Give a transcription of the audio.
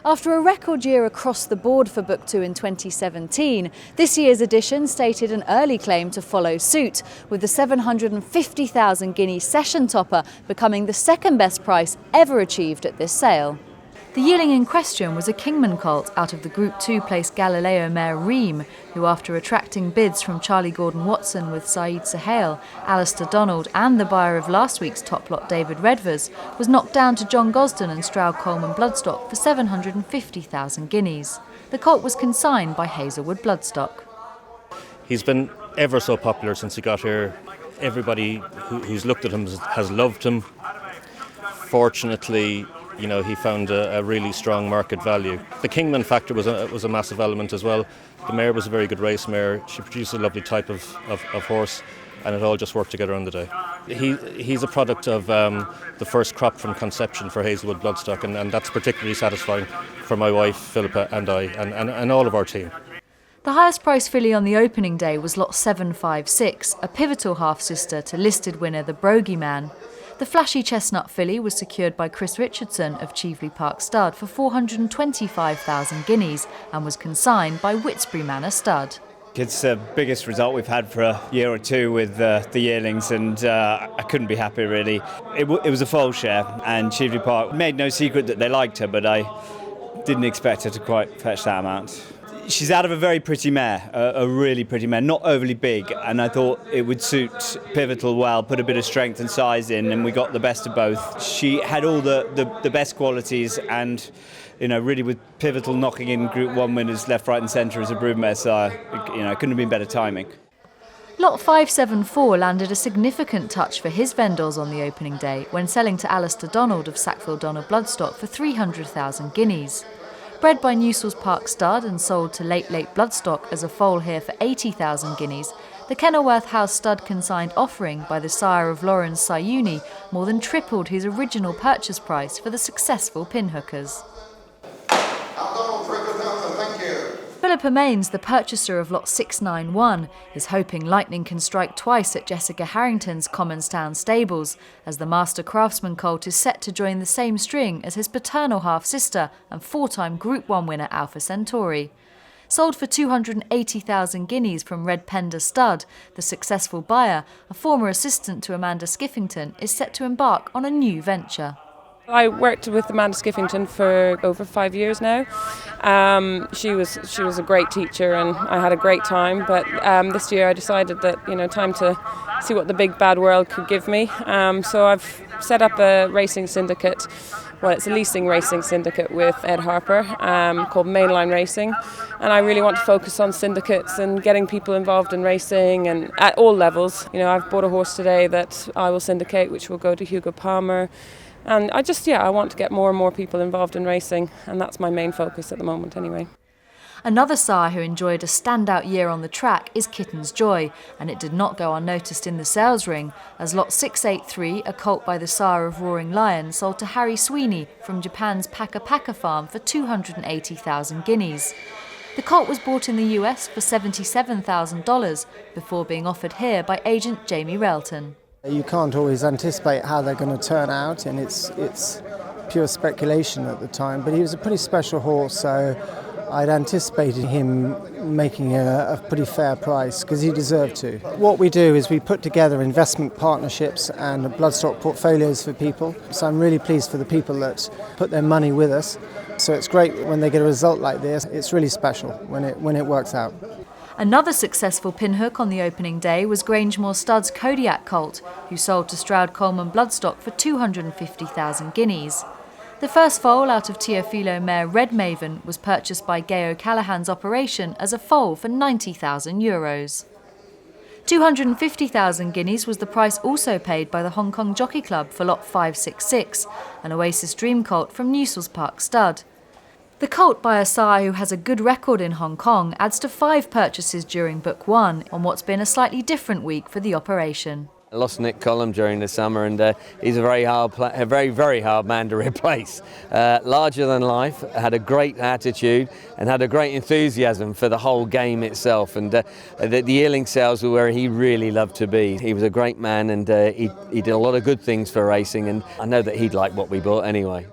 After a record year across the board for Book 2 in 2017, this year's edition stated an early claim to follow suit, with the 750,000 guinea session topper becoming the second best price ever achieved at this sale. The yearling in question was a Kingman colt out of the Group 2 placed Galileo mare Ream, who, after attracting bids from Charlie Gordon-Watson with Saeed Suhail, Alistair Donald and the buyer of last week's top lot David Redvers, was knocked down to John Gosden and Stroud Coleman Bloodstock for 750,000 guineas. The colt was consigned by Hazelwood Bloodstock. He's been ever so popular since he got here. Everybody who's looked at him has loved him. Fortunately, he found a really strong market value. The Kingman factor was a massive element as well. The mare was a very good race mare. She produced a lovely type of horse, and it all just worked together on the day. He's a product of the first crop from conception for Hazelwood Bloodstock, and that's particularly satisfying for my wife Philippa and I and all of our team. The highest price filly on the opening day was lot 756, a pivotal half-sister to listed winner the Brogy Man. The flashy chestnut filly was secured by Chris Richardson of Cheveley Park Stud for 425,000 guineas and was consigned by Whitsbury Manor Stud. It's the biggest result we've had for a year or two with the yearlings, and I couldn't be happier really. It was a foal share, and Cheveley Park made no secret that they liked her, but I didn't expect her to quite fetch that amount. She's out of a very pretty mare, a really pretty mare, not overly big, and I thought it would suit Pivotal well, put a bit of strength and size in, and we got the best of both. She had all the best qualities, and really with Pivotal knocking in Group 1 winners left, right and centre as a broodmare sire, it couldn't have been better timing. Lot 574 landed a significant touch for his vendors on the opening day when selling to Alistair Donald of Sackville Donald Bloodstock for 300,000 guineas. Bred by Newsells Park Stud and sold to Late Bloodstock as a foal here for 80,000 guineas, the Kenilworth House Stud consigned offering by the sire of Lawrence Sayuni more than tripled his original purchase price for the successful pinhookers. Philippa Mains, the purchaser of lot 691, is hoping lightning can strike twice at Jessica Harrington's Commonstown stables, as the Master Craftsman colt is set to join the same string as his paternal half-sister and four-time Group 1 winner Alpha Centauri. Sold for 280,000 guineas from Red Pender Stud, the successful buyer, a former assistant to Amanda Skiffington, is set to embark on a new venture. I worked with Amanda Skiffington for over 5 years now. She was a great teacher and I had a great time, but this year I decided that time to see what the big bad world could give me. So I've set up a racing syndicate. Well, it's a leasing racing syndicate with Ed Harper called Mainline Racing, and I really want to focus on syndicates and getting people involved in racing and at all levels. I've bought a horse today that I will syndicate, which will go to Hugo Palmer. And I want to get more and more people involved in racing, and that's my main focus at the moment anyway. Another sire who enjoyed a standout year on the track is Kitten's Joy, and it did not go unnoticed in the sales ring, as lot 683, a colt by the sire of Roaring Lion, sold to Harry Sweeney from Japan's Paka Paka farm for 280,000 guineas. The colt was bought in the US for $77,000 before being offered here by agent Jamie Relton. You can't always anticipate how they're going to turn out, and it's pure speculation at the time, but he was a pretty special horse, so I'd anticipated him making a pretty fair price because he deserved to. What we do is we put together investment partnerships and bloodstock portfolios for people, so I'm really pleased for the people that put their money with us. So it's great when they get a result like this. It's really special when it works out. Another successful pinhook on the opening day was Grangemore Stud's Kodiak colt, who sold to Stroud Coleman Bloodstock for 250,000 guineas. The first foal out of Teofilo mare Red Maven was purchased by Gay O'Callaghan's operation as a foal for €90,000. 250,000 guineas was the price also paid by the Hong Kong Jockey Club for lot 566, an Oasis Dream colt from Newsells Park Stud. The colt by a sire who has a good record in Hong Kong adds to 5 purchases during Book 1 on what's been a slightly different week for the operation. I lost Nick Collum during the summer, and he's a very hard man to replace. Larger than life, had a great attitude and had a great enthusiasm for the whole game itself, and the yearling sales were where he really loved to be. He was a great man, and he did a lot of good things for racing, and I know that he'd like what we bought anyway.